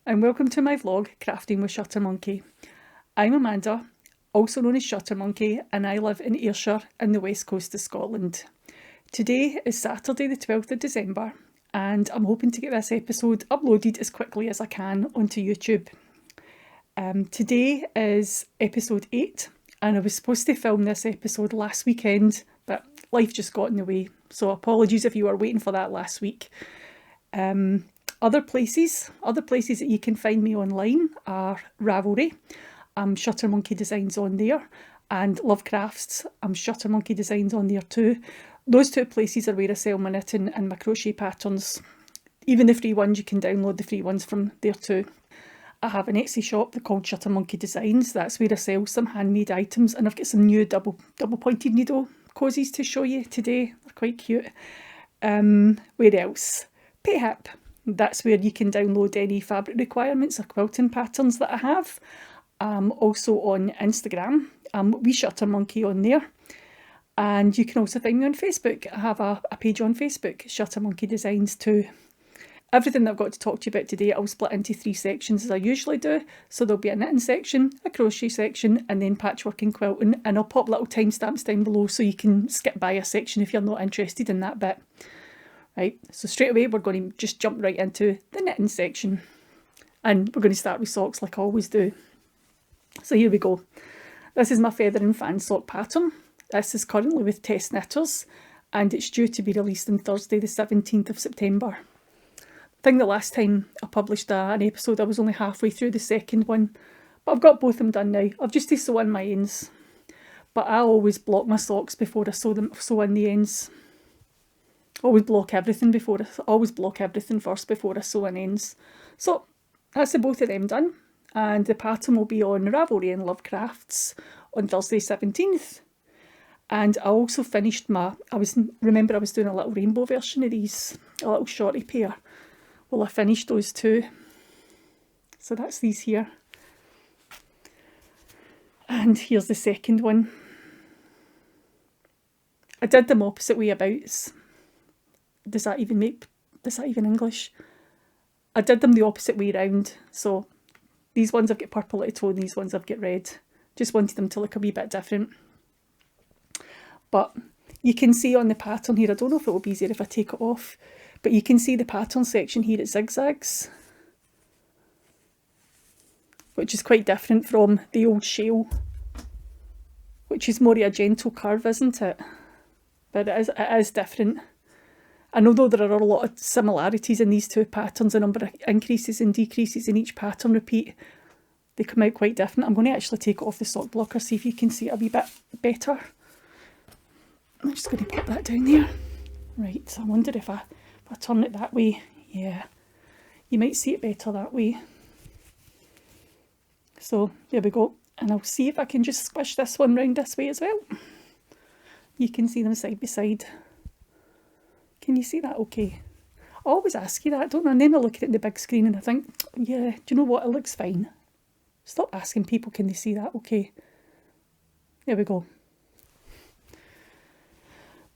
and welcome to my vlog, Crafting with Shuttermonkey. I'm Amanda, also known as Shuttermonkey, and I live in Ayrshire in the west coast of Scotland. Today is Saturday the 12th of December, and I'm hoping to get this episode uploaded as quickly as I can onto YouTube. Today is episode 8, and I was supposed to film this episode last weekend, but life just got in the way, so apologies if you were waiting for that last week. Other places that you can find me online are Ravelry. Shuttermonkey Designs on there, and LoveCrafts. Shuttermonkey Designs on there too. Those two places are where I sell my knitting and my crochet patterns. Even the free ones, you can download the free ones from there too. I have an Etsy shop called Shuttermonkey Designs. That's where I sell some handmade items, and I've got some new double pointed needle cozies to show you today. They're quite cute. Where else? Payhip. That's where you can download any fabric requirements or quilting patterns that I have. Also on Instagram, we Shuttermonkey on there. And you can also find me on Facebook. I have a page on Facebook, Shuttermonkey Designs too. Everything that I've got to talk to you about today, I'll split into 3 sections as I usually do. So there'll be a knitting section, a crochet section, and then patchwork and quilting. And I'll pop little timestamps down below so you can skip by a section if you're not interested in that bit. Right, so straight away we're going to just jump right into the knitting section. And we're going to start with socks like I always do. So here we go. This is my feather and fan sock pattern. This is currently with Test Knitters, and it's due to be released on Thursday the 17th of September. I think the last time I published an episode I was only halfway through the second one, but I've got both of them done now. I've just to sew in my ends, but I always block my socks before I sew in the ends. Always block everything first before I sew in ends. So that's the both of them done, and the pattern will be on Ravelry and LoveCrafts on Thursday 17th. And I also finished I was doing a little rainbow version of these, a little shorty pair. Well, I finished those too. So that's these here. And here's the second one. I did them opposite way about. Does that even English? I did them the opposite way round. So these ones I've got purple at the toe and these ones I've got red. Just wanted them to look a wee bit different. But you can see on the pattern here, I don't know if it will be easier if I take it off, but you can see the pattern section here, it zigzags, which is quite different from the old shell, which is more of a gentle curve, isn't it? But it is different. And although there are a lot of similarities in these two patterns, a number of increases and decreases in each pattern repeat, they come out quite different. I'm going to actually take it off the sock blocker, see if you can see it a wee bit better. I'm just going to pop that down there. Right, so I wonder if I turn it that way. Yeah, you might see it better that way. So there we go. And I'll see if I can just squish this one round this way as well. You can see them side by side. Can you see that okay? I always ask you that, don't I? And then I look at it in the big screen and I think, yeah, do you know what? It looks fine. Stop asking people, can they see that okay? There we go.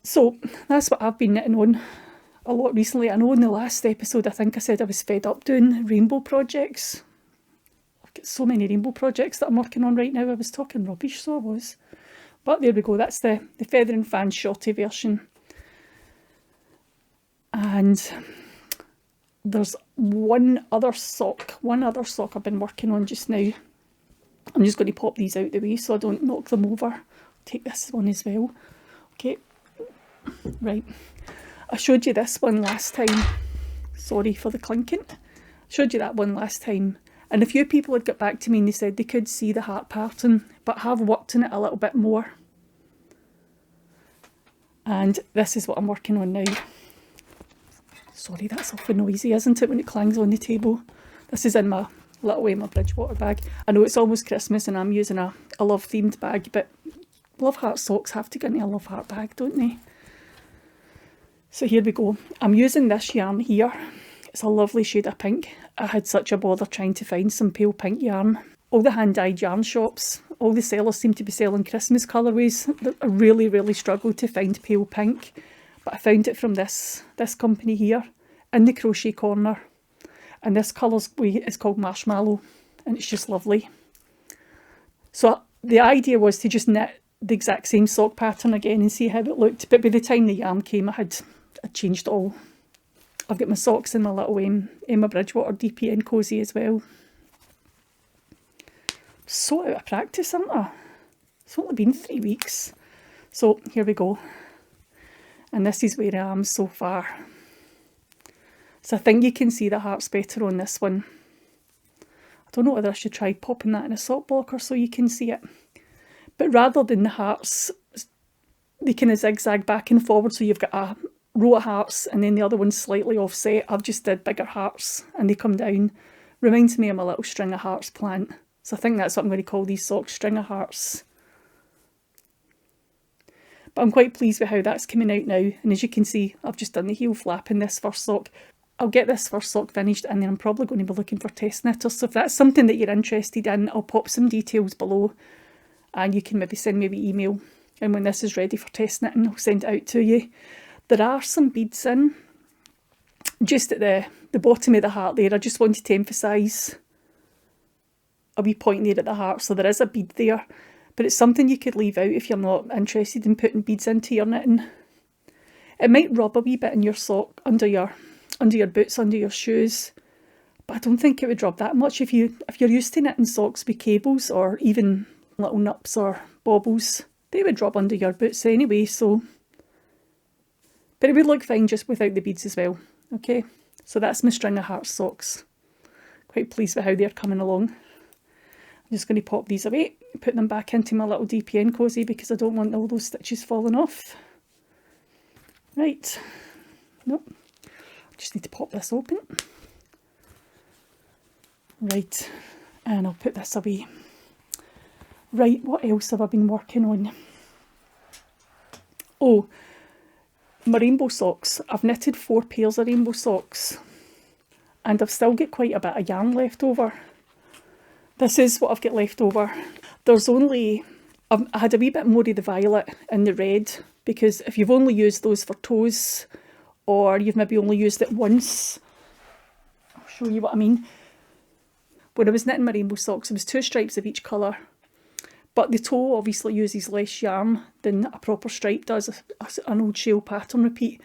So that's what I've been knitting on a lot recently. I know in the last episode I think I said I was fed up doing rainbow projects. I've got so many rainbow projects that I'm working on right now. I was talking rubbish, so I was. But there we go, that's the feather and fan shorty version. And there's one other sock I've been working on just now. I'm just going to pop these out the way so I don't knock them over. Take this one as well. Okay, right. I showed you this one last time. Sorry for the clinking. I showed you that one last time. And a few people had got back to me and they said they could see the heart pattern, but have worked on it a little bit more. And this is what I'm working on now. Sorry, that's awfully noisy, isn't it, when it clangs on the table? This is in my little my Bridgewater bag. I know it's almost Christmas and I'm using a love themed bag, but Love Heart socks have to go in a Love Heart bag, don't they? So here we go. I'm using this yarn here. It's a lovely shade of pink. I had such a bother trying to find some pale pink yarn. All the hand-dyed yarn shops, all the sellers seem to be selling Christmas colourways. I really, really struggled to find pale pink. But I found it from this company here in the crochet corner. And this colour is called Marshmallow, and it's just lovely. So the idea was to just knit the exact same sock pattern again and see how it looked. But by the time the yarn came, I'd changed it all. I've got my socks in my little Emma Bridgewater DPN cozy as well. So out of practice, aren't I? It's only been 3 weeks. So here we go. And this is where I am so far. So I think you can see the hearts better on this one. I don't know whether I should try popping that in a sock blocker so you can see it. But rather than the hearts, they kind of zigzag back and forward, so you've got a row of hearts and then the other one's slightly offset. I've just did bigger hearts and they come down. Reminds me of my little string of hearts plant. So I think that's what I'm going to call these socks, string of hearts. But I'm quite pleased with how that's coming out now. And as you can see, I've just done the heel flap in this first sock. I'll get this first sock finished and then I'm probably going to be looking for test knitters. So if that's something that you're interested in, I'll pop some details below and you can maybe send me an email. And when this is ready for test knitting, I'll send it out to you. There are some beads in, just at the bottom of the heart there. I just wanted to emphasise a wee point there at the heart. So there is a bead there, but it's something you could leave out if you're not interested in putting beads into your knitting. It might rub a wee bit in your sock, under your boots, under your shoes, but I don't think it would rub that much if you're used to knitting socks with cables or even little nups or baubles. They would rub under your boots anyway, so. But it would look fine just without the beads as well. Okay, so that's my string of heart socks. Quite pleased with how they're coming along. I'm just going to pop these away, put them back into my little DPN cozy because I don't want all those stitches falling off. Right, nope, just need to pop this open. Right, and I'll put this away. Right, what else have I been working on? Oh, my rainbow socks. I've knitted 4 pairs of rainbow socks and I've still got quite a bit of yarn left over. This is what I've got left over. There's only, I had a wee bit more of the violet and the red because if you've only used those for toes or you've maybe only used it once, I'll show you what I mean. When I was knitting my rainbow socks, it was 2 stripes of each colour. But the toe obviously uses less yarn than a proper stripe does, an old shell pattern repeat.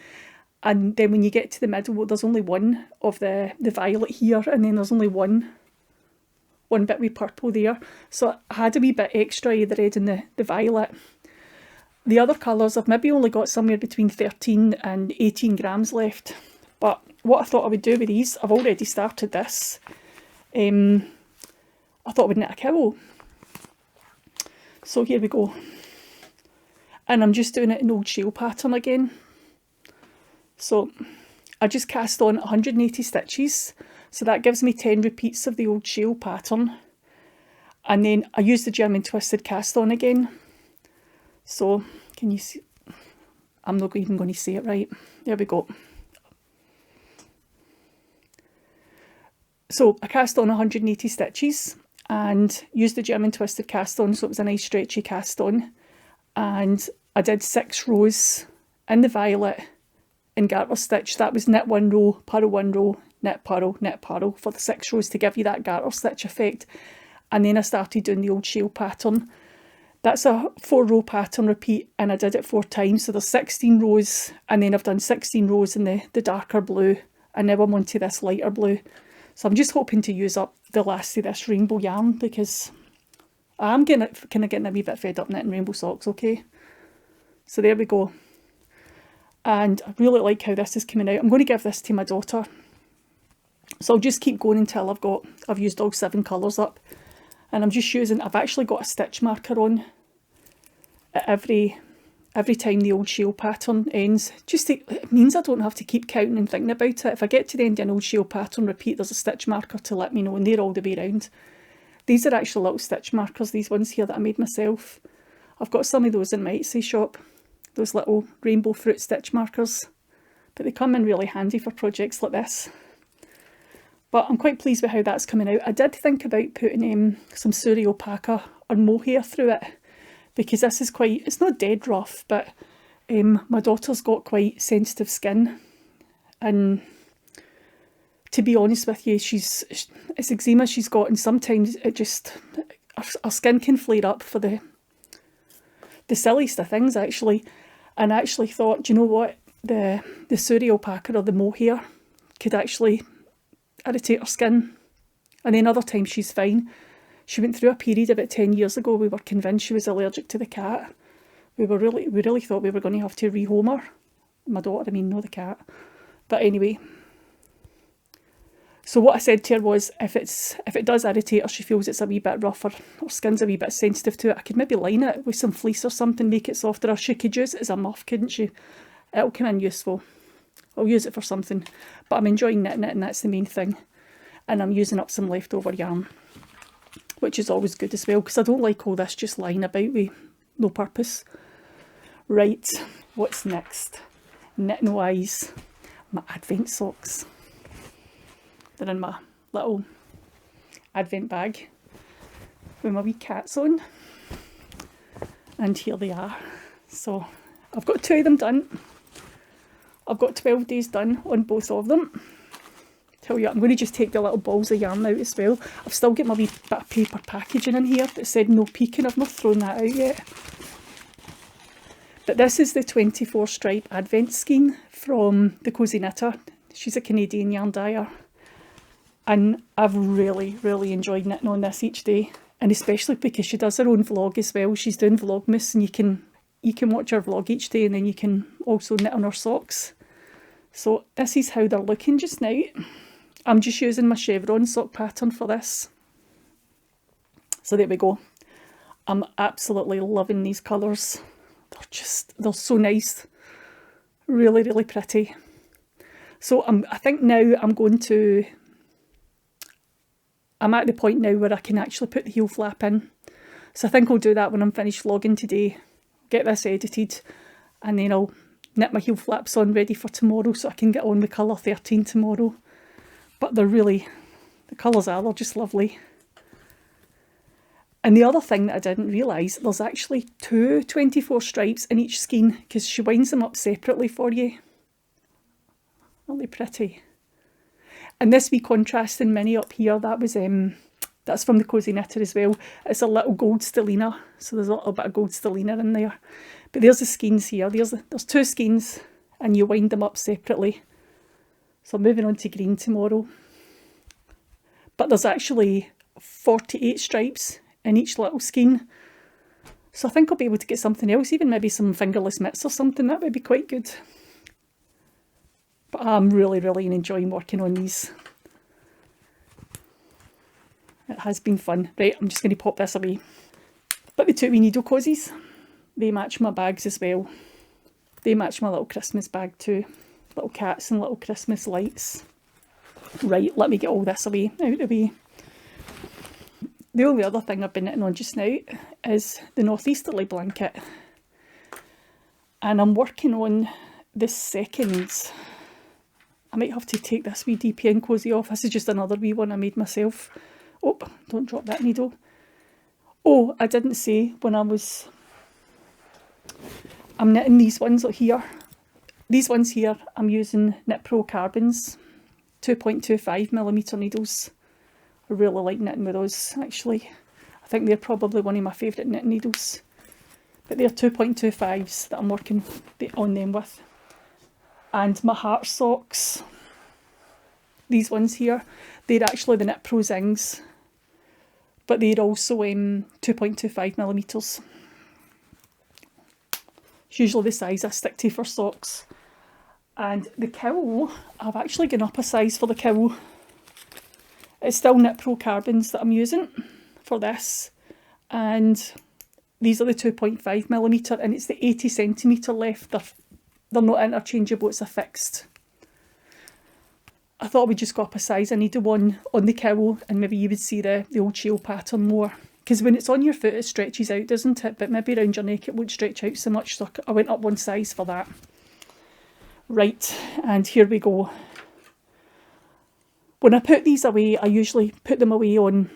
And then when you get to the middle, there's only one of the violet here, and then there's only one bit with purple there. So I had a wee bit extra of the red and the violet. The other colours, I've maybe only got somewhere between 13 and 18 grams left. But what I thought I would do with these, I've already started this. I thought I would knit a cowl. So here we go. And I'm just doing it in old shell pattern again. So I just cast on 180 stitches. So that gives me 10 repeats of the old shell pattern. And then I use the German twisted cast on again. So can you see? I'm not even going to say it right. There we go. So I cast on 180 stitches. And used the German twisted cast on, so it was a nice stretchy cast on. And I did 6 rows in the violet in garter stitch. That was knit 1 row, purl 1 row, knit purl for the 6 rows to give you that garter stitch effect. And then I started doing the old shell pattern. That's a 4-row pattern repeat and I did it 4 times. So there's 16 rows and then I've done 16 rows in the darker blue and now I'm onto this lighter blue. So I'm just hoping to use up the last of this rainbow yarn because I'm kind of getting a wee bit fed up knitting rainbow socks, okay? So there we go. And I really like how this is coming out. I'm going to give this to my daughter. So I'll just keep going until I've used all 7 colours up. And I'm just using, I've actually got a stitch marker on at every time the old shell pattern ends. It means I don't have to keep counting and thinking about it. If I get to the end of an old shell pattern repeat, there's a stitch marker to let me know, and they're all the way around. These are actual little stitch markers, these ones here that I made myself. I've got some of those in my Etsy shop, those little rainbow fruit stitch markers. But they come in really handy for projects like this. But I'm quite pleased with how that's coming out. I did think about putting some Suri Alpaca or mohair through it, because this is quite, it's not dead rough, but my daughter's got quite sensitive skin. And to be honest with you, it's eczema she's got, and sometimes it just, her skin can flare up for the silliest of things, actually. And I actually thought, do you know what, the Suri alpaca or the mohair could actually irritate her skin. And then other times she's fine. She went through a period about 10 years ago, we were convinced she was allergic to the cat. We really thought we were going to have to rehome her. My daughter, I mean, not the cat. But anyway. So what I said to her was, if it does irritate her, she feels it's a wee bit rough, or her skin's a wee bit sensitive to it, I could maybe line it with some fleece or something, make it softer. Or she could use it as a muff, couldn't she? It'll come in useful. I'll use it for something. But I'm enjoying knitting it, and that's the main thing. And I'm using up some leftover yarn, which is always good as well, because I don't like all this just lying about with no purpose. Right, what's next? Knitting wise, my advent socks. They're in my little advent bag with my wee cats on. And here they are. So I've got 2 of them done. I've got 12 days done on both of them. Tell you, I'm going to just take the little balls of yarn out as well. I've still got my wee bit of paper packaging in here that said no peeking. I've not thrown that out yet. But this is the 24 stripe advent skein from the Cozy Knitter. She's a Canadian yarn dyer. And I've really enjoyed knitting on this each day. And especially because she does her own vlog as well. She's doing Vlogmas, and you can watch her vlog each day, and then you can also knit on her socks. So this is how they're looking just now. I'm just using my chevron sock pattern for this. So there we go. I'm absolutely loving these colours. They're so nice. Really pretty. So I think now I'm at the point now where I can actually put the heel flap in. So I think I'll do that when I'm finished vlogging today. Get this edited, and then I'll knit my heel flaps on ready for tomorrow, so I can get on with colour 13 tomorrow. But the colours they're just lovely. And the other thing that I didn't realise, there's actually 2 24 stripes in each skein, because she winds them up separately for you. Aren't they pretty? And this wee contrasting mini up here, that's from the Cozy Knitter as well. It's a little gold stellina, so there's a little bit of gold stellina in there. But there's the skeins here. There's 2 skeins, and you wind them up separately. So I'm moving on to green tomorrow. But there's actually 48 stripes in each little skein. So I think I'll be able to get something else, even maybe some fingerless mitts or something. That would be quite good. But I'm really enjoying working on these. It has been fun. Right, I'm just going to pop this away. But the 2 wee needle cozies, they match my bags as well. They match my little Christmas bag too. Little cats and little Christmas lights. Right, let me get all this away, out of the way. The only other thing I've been knitting on just now is the Northeasterly Blanket. And I'm working on the second. I might have to take this wee DPN cozy off. This is just another wee one I made myself. Oh, don't drop that needle. Oh, I didn't say when I'm knitting these ones here. These ones here, I'm using Knit Pro Carbons, 2.25mm needles. I really like knitting with those, actually. I think they're probably one of my favourite knitting needles. But they're 2.25s that I'm working on them with. And my heart socks, these ones here, they're actually the Knit Pro Zings. But they're also 2.25mm. It's usually the size I stick to for socks. And the cowl, I've actually gone up a size for the cowl. It's still Knit Pro Carbons that I'm using for this. And these are the 2.5mm, and it's the 80cm left. They're not interchangeable, it's a fixed. I thought we'd just go up a size. I needed one on the cowl, and maybe you would see the old shell pattern more. Because when it's on your foot, it stretches out, doesn't it? But maybe around your neck, it won't stretch out so much. So I went up one size for that. Right, and here we go. When I put these away, I usually put them away on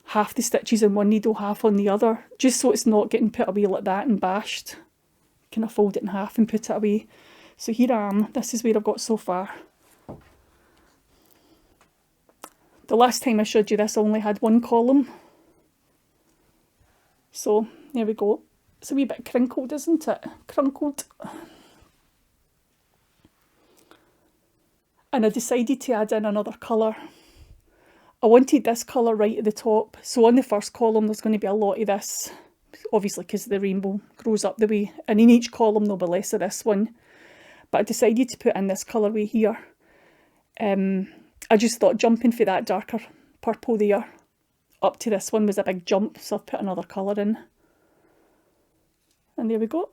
half the stitches in one needle, half on the other, just so it's not getting put away like that and bashed. Kind of fold it in half and put it away. So here I am. This is where I've got so far. The last time I showed you this I only had one column. So there we go. It's a wee bit crinkled, isn't it? Crunkled. And I decided to add in another colour. I wanted this colour right at the top. So on the first column there's going to be a lot of this, obviously because the rainbow grows up the way. And in each column there'll be less of this one. But I decided to put in this colourway here. I just thought jumping for that darker purple there up to this one was a big jump. So I've put another colour in. And there we go.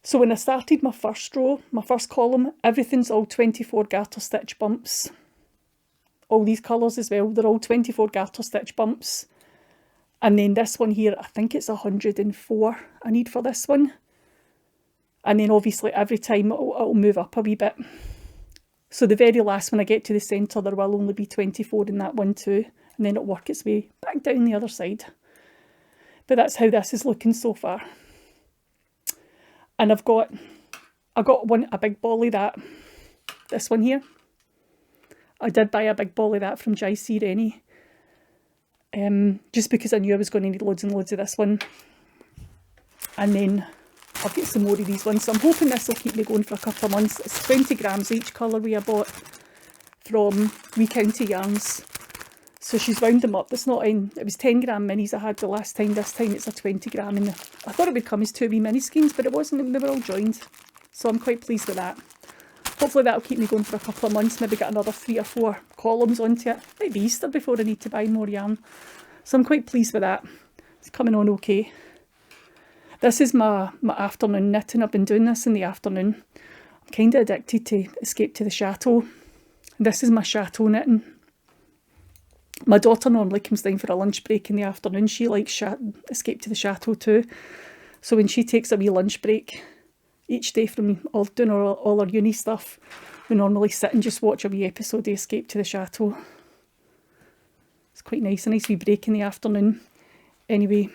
So when I started my first row, my first column, everything's all 24 garter stitch bumps. All these colours as well, they're all 24 garter stitch bumps. And then this one here, I think it's 104 I need for this one. And then obviously every time it'll move up a wee bit. So the very last when I get to the centre, there will only be 24 in that one too. And then it'll work its way back down the other side. But that's how this is looking so far. And I got a big ball of that. This one here. I did buy a big ball of that from JCRennie. Just because I knew I was going to need loads and loads of this one. And then I'll get some more of these ones. So I'm hoping this will keep me going for a couple of months. It's 20 grams each colourway I bought from Wee County Yarns. So she's wound them up. It's not in, it was 10 gram minis I had the last time. This time it's a 20 gram. And I thought it would come as 2 wee mini skeins, but it wasn't. They were all joined. So I'm quite pleased with that. Hopefully that'll keep me going for a couple of months. Maybe get another 3 or 4 columns onto it. Maybe Easter before I need to buy more yarn. So I'm quite pleased with that. It's coming on okay. This is my afternoon knitting. I've been doing this in the afternoon. I'm kind of addicted to Escape to the Chateau. This is my chateau knitting. My daughter normally comes down for a lunch break in the afternoon. She likes Escape to the Chateau too. So when she takes a wee lunch break each day from doing all her uni stuff, we normally sit and just watch a wee episode of Escape to the Chateau. It's quite nice, a nice wee break in the afternoon. Anyway,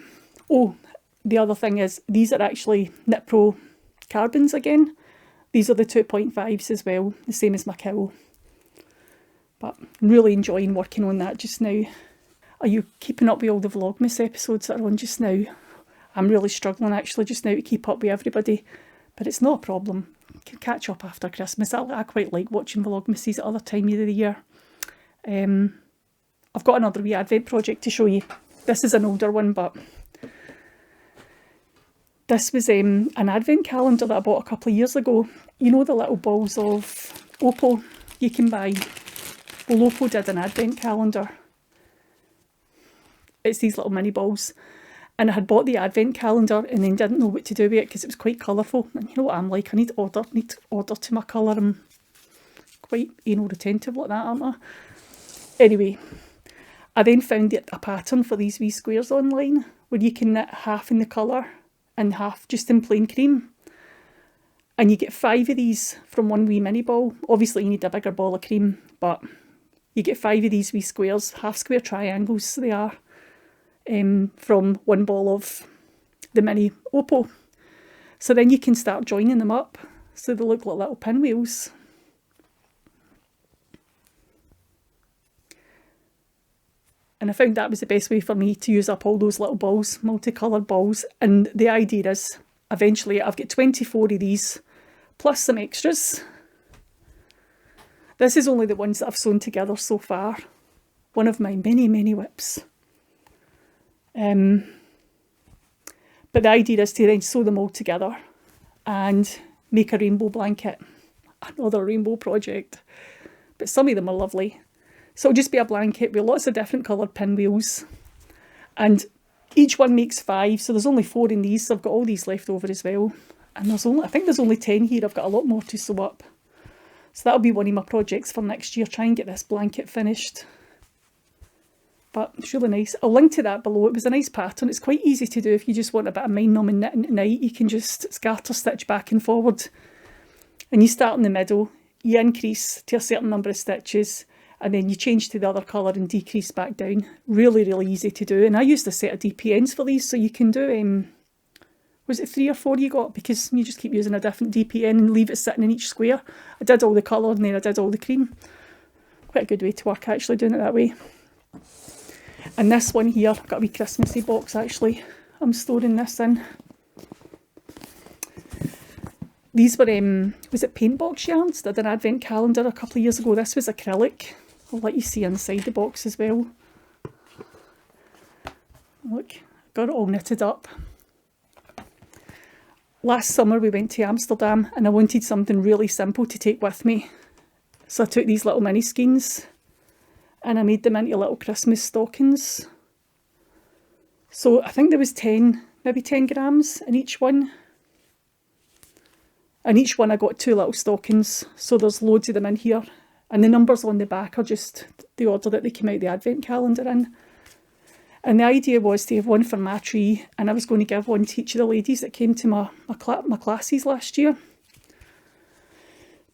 oh, the other thing is these are actually Knit Pro carbons again. These are the 2.5s as well, the same as my KAL. But I'm really enjoying working on that just now. Are you keeping up with all the Vlogmas episodes that are on just now? I'm really struggling actually just now to keep up with everybody. But it's not a problem. I can catch up after Christmas. I quite like watching Vlogmases at other times of the year. I've got another wee advent project to show you. This is an older one, but this was an advent calendar that I bought a couple of years ago. You know the little balls of opal you can buy? Well, Opal did an advent calendar. It's these little mini balls. And I had bought the advent calendar and then didn't know what to do with it because it was quite colourful. And you know what I'm like, I need order to my colour. I'm quite anal retentive like that, aren't I? Anyway, I then found a pattern for these wee squares online where you can knit half in the colour and half just in plain cream. And you get 5 of these from one wee mini ball. Obviously you need a bigger ball of cream, but you get 5 of these wee squares, half square triangles they are, from one ball of the mini opal. So then you can start joining them up so they look like little pinwheels. And I found that was the best way for me to use up all those little balls, multicoloured balls. And the idea is, eventually I've got 24 of these, plus some extras. This is only the ones that I've sewn together so far. One of my many, many whips. But the idea is to then sew them all together and make a rainbow blanket. Another rainbow project. But some of them are lovely. So it'll just be a blanket with lots of different coloured pinwheels. And each one makes 5, so there's only 4 in these, so I've got all these left over as well. And I think there's only 10 here. I've got a lot more to sew up. So that'll be one of my projects for next year, try and get this blanket finished. But it's really nice. I'll link to that below. It was a nice pattern. It's quite easy to do if you just want a bit of mind-numbing knitting at night. You can just scatter stitch back and forward. And you start in the middle, you increase to a certain number of stitches, and then you change to the other colour and decrease back down. Really, really easy to do. And I used a set of DPNs for these, so you can do, was it 3 or 4 you got? Because you just keep using a different DPN and leave it sitting in each square. I did all the colour and then I did all the cream. quite a good way to work, actually, doing it that way. And this one here, I've got a wee Christmassy box actually. I'm storing this in. These were, was it paint box yarns? Did an advent calendar a couple of years ago. This was acrylic. I'll let you see inside the box as well. Look, got it all knitted up. Last summer we went to Amsterdam and I wanted something really simple to take with me. So I took these little mini skeins and I made them into little Christmas stockings. So I think there was 10, maybe 10 grams in each one. And each one I got 2 little stockings. So there's loads of them in here. And the numbers on the back are just the order that they came out the advent calendar in. And the idea was to have one for my tree, and I was going to give one to each of the ladies that came to my classes last year.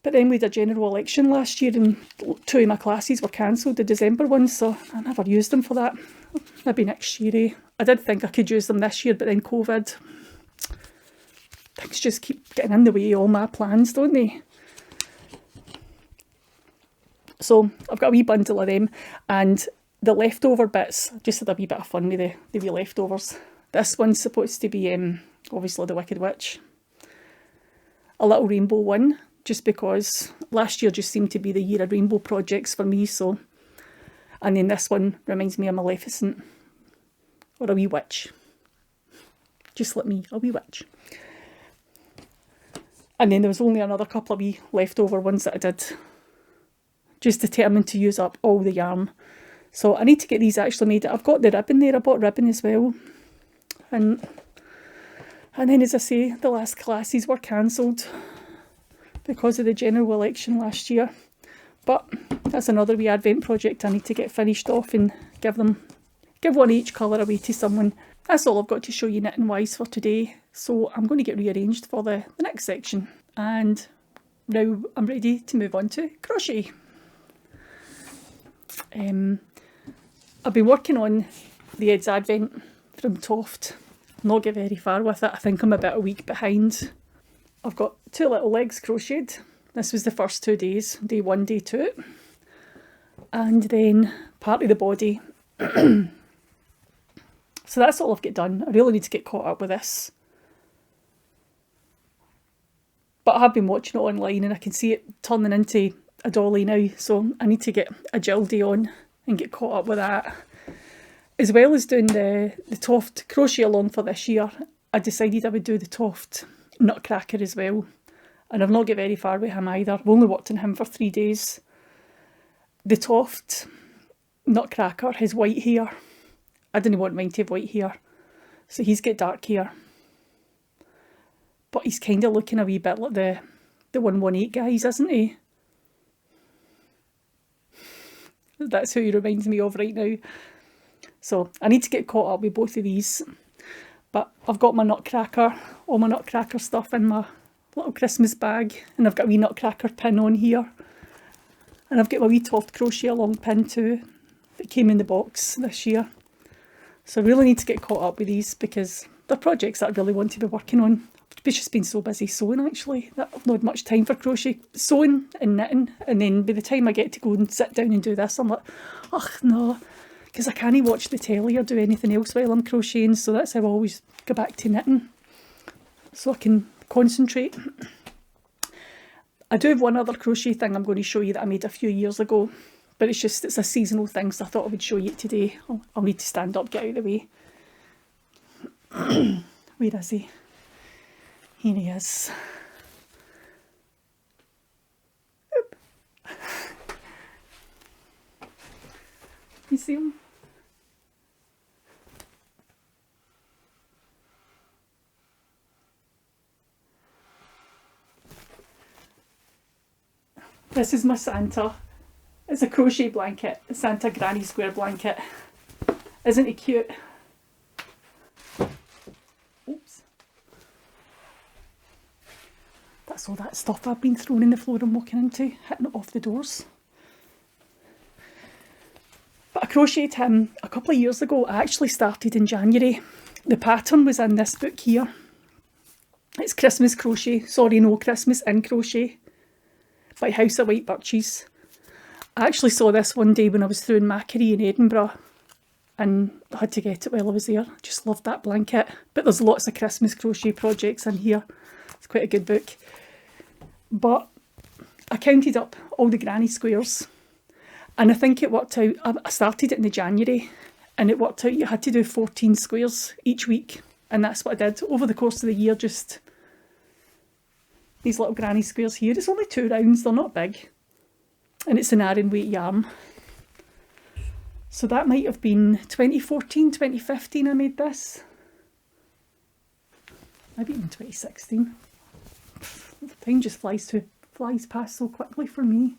But then we had a general election last year and 2 of my classes were cancelled, the December ones, so I never used them for that. Maybe next year, eh? I did think I could use them this year, but then COVID. Things just keep getting in the way of all my plans, don't they? So I've got a wee bundle of them, and the leftover bits, I just had a wee bit of fun with the wee leftovers. This one's supposed to be, obviously, the Wicked Witch. A little rainbow one, just because last year just seemed to be the year of rainbow projects for me, so. And then this one reminds me of Maleficent, or a wee witch. Just like me, a wee witch. And then there was only another couple of wee leftover ones that I did, just determined to use up all the yarn. So I need to get these actually made. I've got the ribbon there, I bought ribbon as well. And then, as I say, the last classes were cancelled because of the general election last year. But that's another wee advent project I need to get finished off and give one each colour away to someone. That's all I've got to show you knitting wise for today. So I'm going to get rearranged for the next section. And now I'm ready to move on to crochet. I've been working on the Ed's Advent from Toft. Not get very far with it. I think I'm about a week behind. I've got 2 little legs crocheted. This was the first 2 days, day 1, day 2. And then part of the body. So that's all I've got done. I really need to get caught up with this. But I have been watching it online and I can see it turning into a dolly now. So I need to get a Gildy on and get caught up with that. As well as doing the Toft crochet along for this year, I decided I would do the Toft Nutcracker as well. And I've not got very far with him either. I've only worked on him for 3 days. The Toft Nutcracker has white hair. I didn't want mine to have white hair. So he's got dark hair. But he's kind of looking a wee bit like the 118 guys, isn't he? That's who he reminds me of right now. So I need to get caught up with both of these. But I've got my Nutcracker, all my Nutcracker stuff in my little Christmas bag. And I've got a wee Nutcracker pin on here. And I've got my wee Toft crochet along pin too, that came in the box this year. So I really need to get caught up with these because they're projects that I really want to be working on. I've just been so busy sewing actually that I've not had much time for crochet, sewing and knitting, and then by the time I get to go and sit down and do this I'm like, oh no, because I can't watch the telly or do anything else while I'm crocheting, so that's how I always go back to knitting so I can concentrate. I do have one other crochet thing I'm going to show you that I made a few years ago, but it's a seasonal thing, so I thought I would show you it today. I'll need to stand up, get out of the way. Where is he? Here he is. Oop. You see him? This is my Santa. It's a crochet blanket, a Santa Granny Square blanket. Isn't he cute? Oops. That's all that stuff I've been throwing in the floor and walking into, hitting it off the doors. But I crocheted him a couple of years ago. I actually started in January. The pattern was in this book here. It's Christmas Crochet, sorry no, Christmas in Crochet by House of White Birches. I actually saw this one day when I was through in Macquarie in Edinburgh, and I had to get it while I was there. I just loved that blanket. But there's lots of Christmas crochet projects in here. It's quite a good book. But I counted up all the granny squares, and I think it worked out. I started it in January, and it worked out you had to do 14 squares each week, and that's what I did over the course of the year. Just these little granny squares here. It's only 2 rounds, they're not big, and it's an iron weight yarn. So that might have been 2014, 2015 I made this. Maybe even 2016. Time just flies past so quickly for me.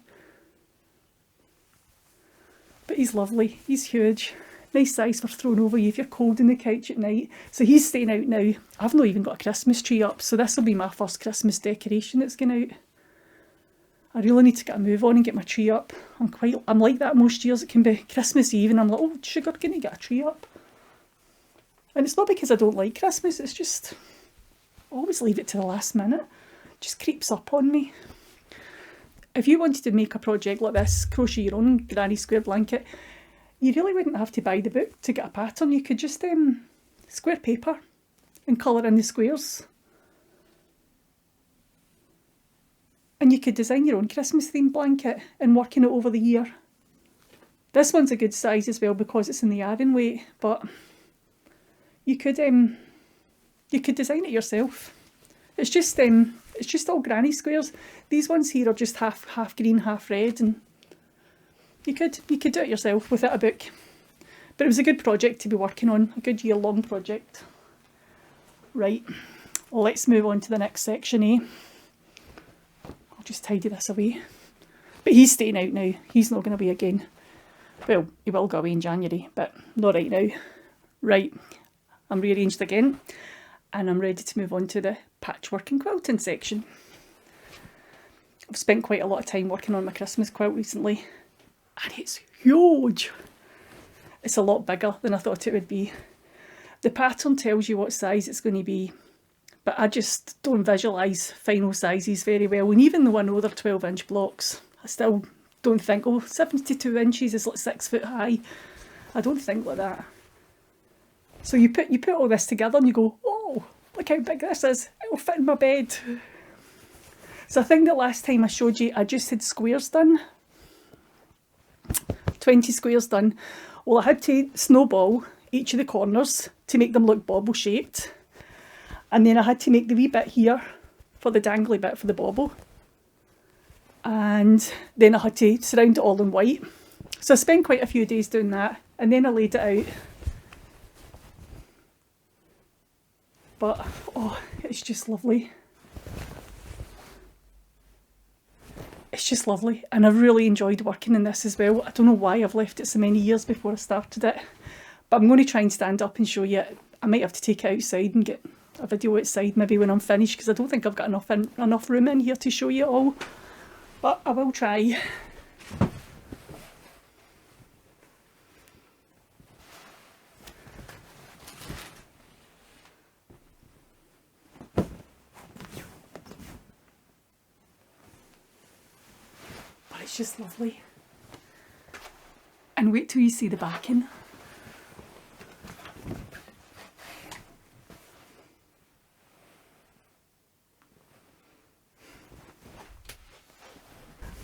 But he's lovely, he's huge. Nice size for throwing over you if you're cold on the couch at night. So he's staying out now. I've not even got a Christmas tree up, so this will be my first Christmas decoration that's going out. I really need to get a move on and get my tree up. I'm like that most years. It can be Christmas Eve and I'm like, oh sugar, can you get a tree up? And it's not because I don't like Christmas, it's just I always leave it to the last minute. It just creeps up on me. If you wanted to make a project like this, crochet your own granny square blanket, you really wouldn't have to buy the book to get a pattern. You could just square paper and colour in the squares. And you could design your own Christmas themed blanket and work in it over the year. This one's a good size as well because it's in the iron weight, but you could design it yourself. It's just all granny squares. These ones here are just half green, half red, and you could do it yourself without a book. But it was a good project to be working on, a good year-long project. Right, let's move on to the next section, eh? I'll just tidy this away. But he's staying out now. He's not going to be again. Well, he will go away in January, but not right now. Right, I'm rearranged again, and I'm ready to move on to the patchwork and quilting section. I've spent quite a lot of time working on my Christmas quilt recently, and it's huge. It's a lot bigger than I thought it would be. The pattern tells you what size it's going to be, but I just don't visualise final sizes very well. And even though I know they're 12-inch blocks, I still don't think, oh, 72 inches is like 6 foot high. I don't think like that. So you put all this together and you go, oh, look how big this is. It'll fit in my bed. So I think the last time I showed you, I just had squares done. 20 squares done. Well, I had to snowball each of the corners to make them look bauble shaped. And then I had to make the wee bit here for the dangly bit for the bauble. And then I had to surround it all in white. So I spent quite a few days doing that. And then I laid it out. But, oh, it's just lovely. It's just lovely. And I've really enjoyed working in this as well. I don't know why I've left it so many years before I started it. But I'm going to try and stand up and show you it. I might have to take it outside and get a video outside maybe when I'm finished, because I don't think I've got enough room in here to show you it all. But I will try. But it's just lovely. And wait till you see the backing.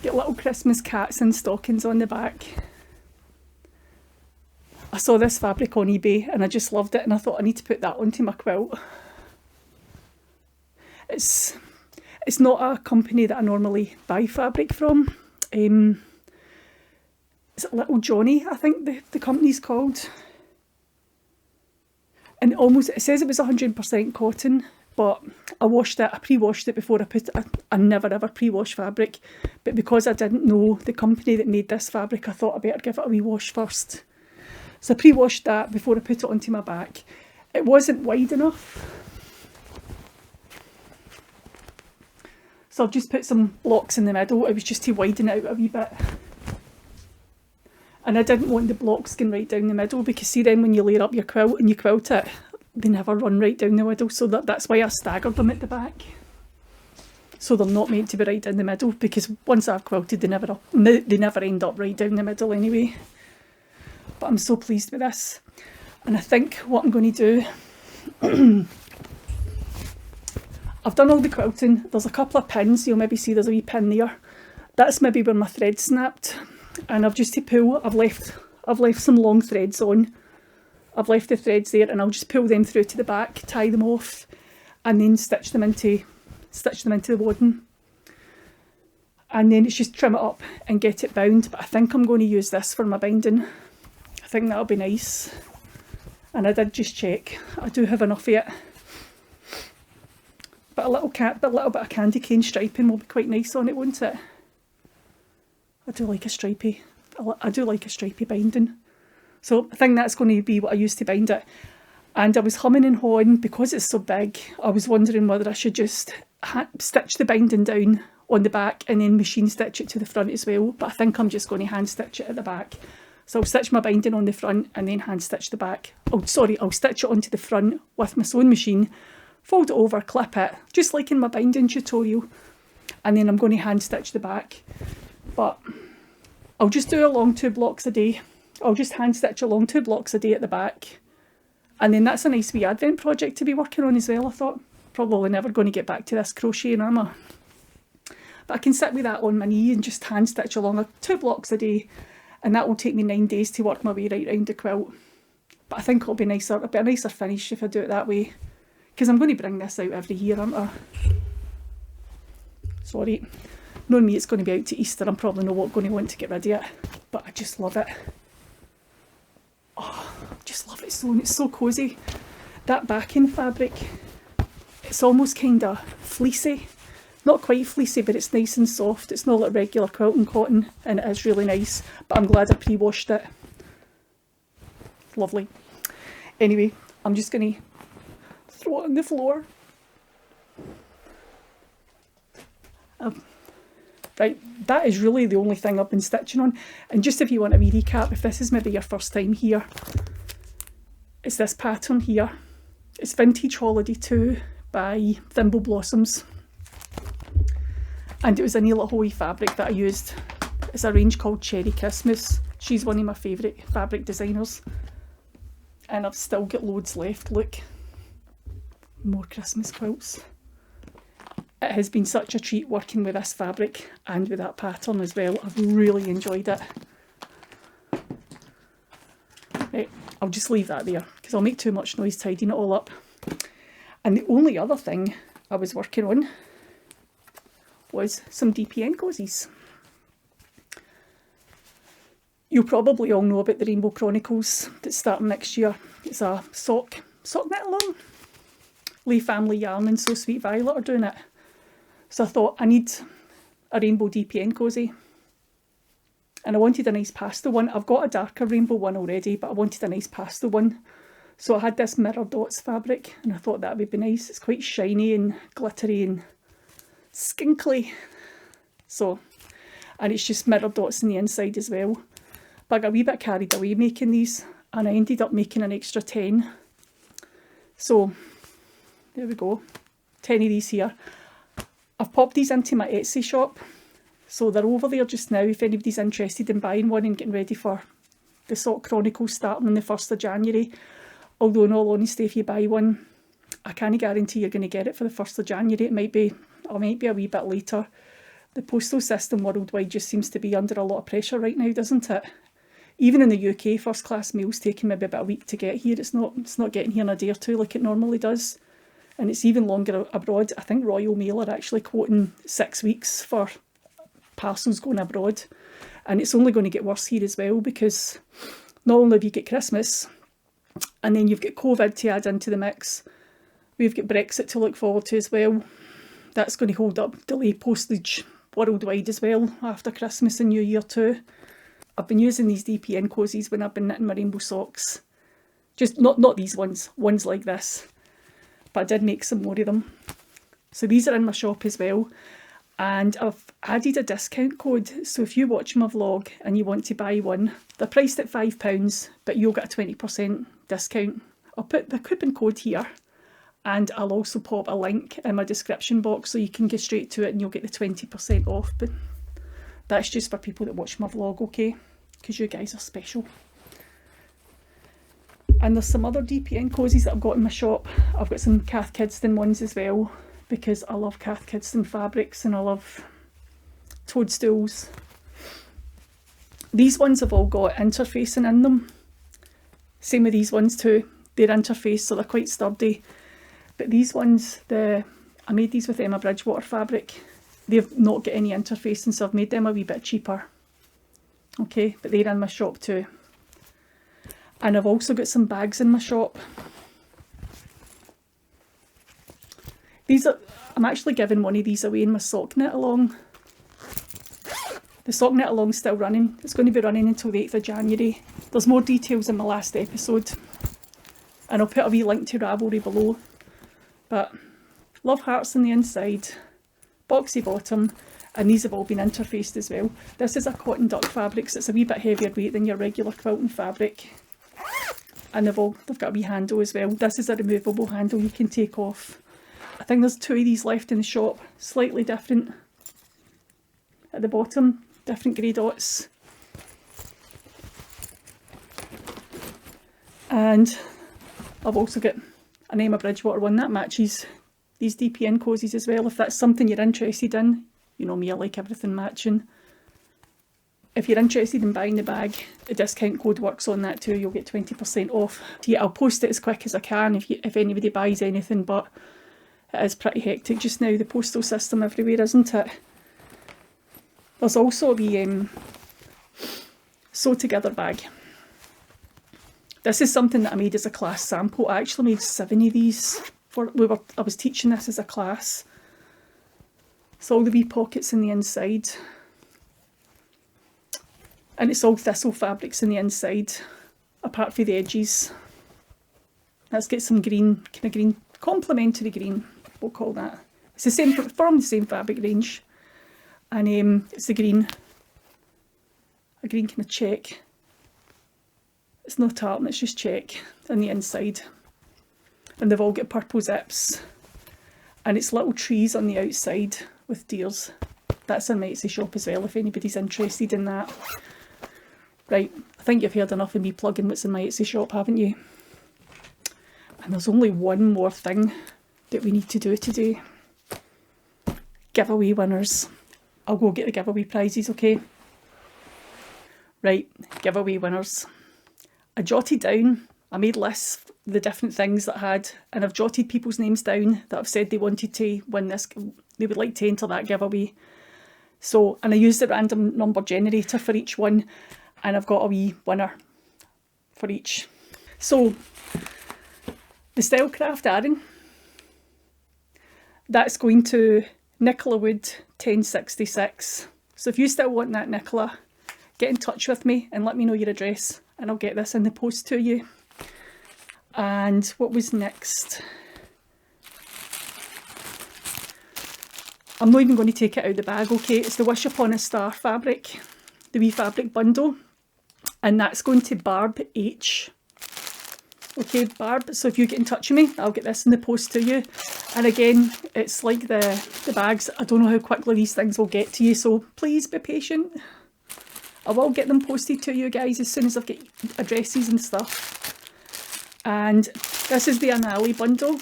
Get little Christmas cats and stockings on the back. I saw this fabric on eBay and I just loved it, and I thought I need to put that onto my quilt. It's not a company that I normally buy fabric from. Is it Little Johnny, I think the company's called. And it says it was 100% cotton, but I pre-washed it before I put it. I never ever pre-wash fabric, but because I didn't know the company that made this fabric, I thought I better give it a wee wash first. So I pre-washed that before I put it onto my back. It wasn't wide enough, so I've just put some blocks in the middle. It was just to widen it out a wee bit. And I didn't want the blocks going right down the middle, because see then when you layer up your quilt and you quilt it, they never run right down the middle, so that's why I staggered them at the back. So they're not meant to be right down the middle, because once I've quilted they never end up right down the middle anyway. But I'm so pleased with this. And I think what I'm going to do, I've done all the quilting. There's a couple of pins, you'll maybe see there's a wee pin there. That's maybe where my thread snapped, and I've just to pull, I've left some long threads on. I've left the threads there, and I'll just pull them through to the back, tie them off, and then stitch them into the wadding. And then it's just trim it up and get it bound. But I think I'm going to use this for my binding. I think that'll be nice. And I did just check, I do have enough of it. But a little bit of candy cane striping will be quite nice on it, won't it? I do like a stripy binding. So I think that's going to be what I use to bind it. And I was humming and hawing, because it's so big, I was wondering whether I should just stitch the binding down on the back and then machine stitch it to the front as well. But I think I'm just going to hand stitch it at the back. So I'll stitch my binding on the front and then hand stitch the back. Oh, sorry, I'll stitch it onto the front with my sewing machine, fold it over, clip it, just like in my binding tutorial. And then I'm going to hand stitch the back. But I'll just do along 2 blocks a day. I'll just hand stitch along 2 blocks a day at the back. And then that's a nice wee advent project to be working on as well, I thought. Probably never going to get back to this crocheting, am I? But I can sit with that on my knee and just hand stitch along 2 blocks a day. And that will take me 9 days to work my way right round the quilt. But I think it'll be nicer, a bit nicer finish if I do it that way. Because I'm going to bring this out every year, aren't I? Sorry. Knowing me, it's going to be out to Easter. I'm probably not going to want to get rid of it. But I just love it. Oh, I just love it so, and it's so cosy. That backing fabric, it's almost kind of fleecy. Not quite fleecy, but it's nice and soft. It's not like regular quilting cotton, and it is really nice. But I'm glad I pre-washed it. Lovely. Anyway, I'm just going to throw it on the floor. Right, that is really the only thing I've been stitching on. And just if you want a wee recap, if this is maybe your first time here, it's this pattern here. It's Vintage Holiday 2 by Thimble Blossoms. And it was a Neela Hoey fabric that I used. It's a range called Cherry Christmas. She's one of my favourite fabric designers. And I've still got loads left, look. More Christmas quilts. It has been such a treat working with this fabric and with that pattern as well. I've really enjoyed it. Right, I'll just leave that there because I'll make too much noise tidying it all up. And the only other thing I was working on was some DPN cozies. You'll probably all know about the Rainbow Chronicles that's starting next year. It's a sock knit along. Lay Family Yarn and So Sweet Violet are doing it. So I thought I need a rainbow DPN cozy. And I wanted a nice pastel one. I've got a darker rainbow one already, but I wanted a nice pastel one. So I had this Mirror Dots fabric and I thought that would be nice. It's quite shiny and glittery and skinkly. So, and it's just Mirror Dots on the inside as well. But I got a wee bit carried away making these and I ended up making an extra 10. So, there we go. 10 of these here. I've popped these into my Etsy shop. So they're over there just now if anybody's interested in buying one and getting ready for the Sock Chronicles starting on the 1st of January. Although in all honesty, if you buy one, I can't guarantee you're going to get it for the 1st of January. It might be a wee bit later. The postal system worldwide just seems to be under a lot of pressure right now, doesn't it? Even in the UK, first class mail's taking maybe about a week to get here. It's not getting here in a day or two like it normally does. And it's even longer abroad. I think Royal Mail are actually quoting 6 weeks for parcels going abroad. And it's only going to get worse here as well because not only have you got Christmas and then you've got COVID to add into the mix, we've got Brexit to look forward to as well. That's going to hold up delay postage worldwide as well after Christmas and New Year too. I've been using these DPN cozies when I've been knitting my rainbow socks. Just not these ones like this. But I did make some more of them. So these are in my shop as well. And I've added a discount code. So if you watch my vlog and you want to buy one, they're priced at £5, but you'll get a 20% discount. I'll put the coupon code here and I'll also pop a link in my description box so you can get straight to it and you'll get the 20% off. But that's just for people that watch my vlog, okay? Because you guys are special. And there's some other DPN cozies that I've got in my shop. I've got some Cath Kidston ones as well, because I love Cath Kidston fabrics and I love toadstools. These ones have all got interfacing in them. Same with these ones too. They're interfaced, so they're quite sturdy. But these ones, I made these with Emma Bridgewater fabric. They've not got any interfacing, so I've made them a wee bit cheaper. Okay, but they're in my shop too. And I've also got some bags in my shop. I'm actually giving one of these away in my sock knit along. The sock knit along's still running. It's going to be running until the 8th of January. There's more details in my last episode. And I'll put a wee link to Ravelry below. But love hearts on the inside, boxy bottom, and these have all been interfaced as well. This is a cotton duck fabric, so it's a wee bit heavier weight than your regular quilting fabric. And they've got a wee handle as well. This is a removable handle you can take off. I think there's 2 of these left in the shop, slightly different at the bottom, different grey dots. And I've also got an Emma Bridgewater one that matches these DPN cozies as well. If that's something you're interested in, you know me, I like everything matching. If you're interested in buying the bag, the discount code works on that too. You'll get 20% off. Yeah, I'll post it as quick as I can if anybody buys anything, but it is pretty hectic just now, the postal system everywhere, isn't it? There's also the sew together bag. This is something that I made as a class sample. I actually made 7 of these. I was teaching this as a class. So all the wee pockets in the inside. And it's all thistle fabrics in the inside, apart from the edges. Let's get some green, kind of green, complementary green, we'll call that. It's the same, from the same fabric range. And it's a green kind of check. It's not tartan, it's just check on the inside. And they've all got purple zips. And it's little trees on the outside with deers. That's in my Etsy shop as well, if anybody's interested in that. Right, I think you've heard enough of me plugging what's in my Etsy shop, haven't you? And there's only one more thing that we need to do today. Giveaway winners. I'll go get the giveaway prizes, okay? Right, giveaway winners. I jotted down, I made lists of the different things that I had, and I've jotted people's names down that have said they wanted to win this, they would like to enter that giveaway. So, and I used the random number generator for each one, and I've got a wee winner for each. So, the Stylecraft Aran, that's going to Nicola Wood 1066. So if you still want that, Nicola, get in touch with me and let me know your address and I'll get this in the post to you. And what was next? I'm not even going to take it out of the bag, okay? It's the Wish Upon a Star fabric, the wee fabric bundle. And that's going to Barb H. Okay, Barb, so if you get in touch with me, I'll get this in the post to you. And again, it's like the bags, I don't know how quickly these things will get to you, so please be patient. I will get them posted to you guys as soon as I've got addresses and stuff. And this is the Anali bundle,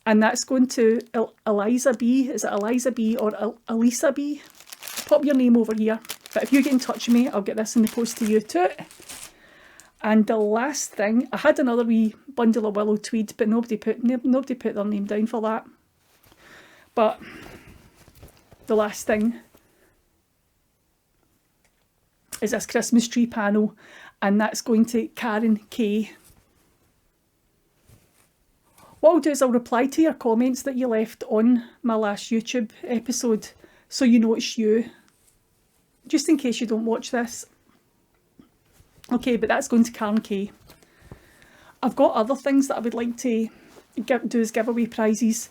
and that's going to Eliza B. Is it Eliza B or Elisa B? Pop your name over here. But if you get in touch with me, I'll get this in the post to you too. And the last thing, I had another wee bundle of willow tweed, but nobody put their name down for that. But the last thing is this Christmas tree panel, and that's going to Karen K. What I'll do is I'll reply to your comments that you left on my last YouTube episode, so you know it's you, just in case you don't watch this. Okay, but that's going to Karen K. I've got other things that I would like to do as giveaway prizes,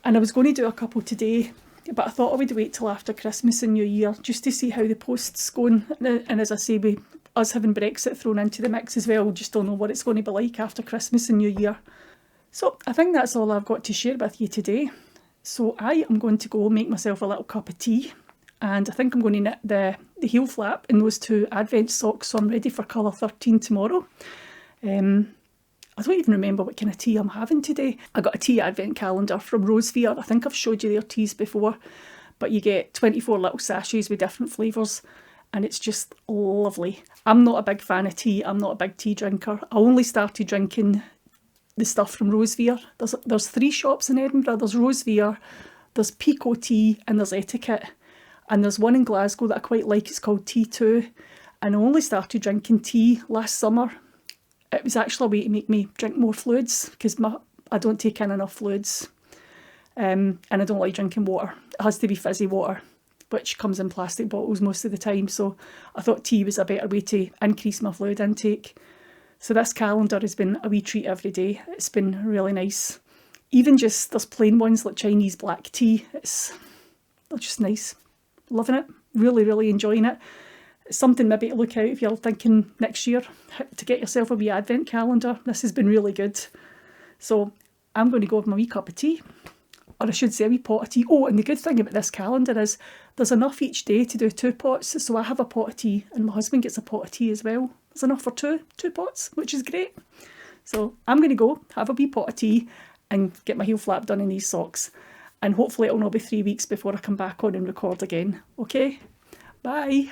and I was going to do a couple today, but I thought I would wait till after Christmas and New Year just to see how the post's going. And as I say, with us having Brexit thrown into the mix as well, we just don't know what it's going to be like after Christmas and New Year. So I think that's all I've got to share with you today. So I am going to go make myself a little cup of tea, and I think I'm going to knit the heel flap in those 2 Advent socks, so I'm ready for colour 13 tomorrow. I don't even remember what kind of tea I'm having today. I got a tea advent calendar from Rosevear. I think I've showed you their teas before, but you get 24 little sachets with different flavours, and it's just lovely. I'm not a big fan of tea. I'm not a big tea drinker. I only started drinking the stuff from Rosevear. There's 3 shops in Edinburgh. There's Rosevear, there's Pico Tea, and there's Etiquette. And there's one in Glasgow that I quite like. It's called Tea2. And I only started drinking tea last summer. It was actually a way to make me drink more fluids, because I don't take in enough fluids. And I don't like drinking water. It has to be fizzy water, which comes in plastic bottles most of the time. So I thought tea was a better way to increase my fluid intake. So this calendar has been a wee treat every day. It's been really nice. Even just, there's plain ones like Chinese black tea. They're just nice. Loving it. Really, really enjoying it. It's something maybe to look out if you're thinking next year to get yourself a wee advent calendar. This has been really good. So I'm going to go with my wee cup of tea. Or I should say a wee pot of tea. Oh, and the good thing about this calendar is there's enough each day to do 2 pots. So I have a pot of tea and my husband gets a pot of tea as well. There's enough for two pots, which is great. So I'm going to go have a wee pot of tea and get my heel flap done in these socks. And hopefully it'll not be 3 weeks before I come back on and record again. Okay? Bye.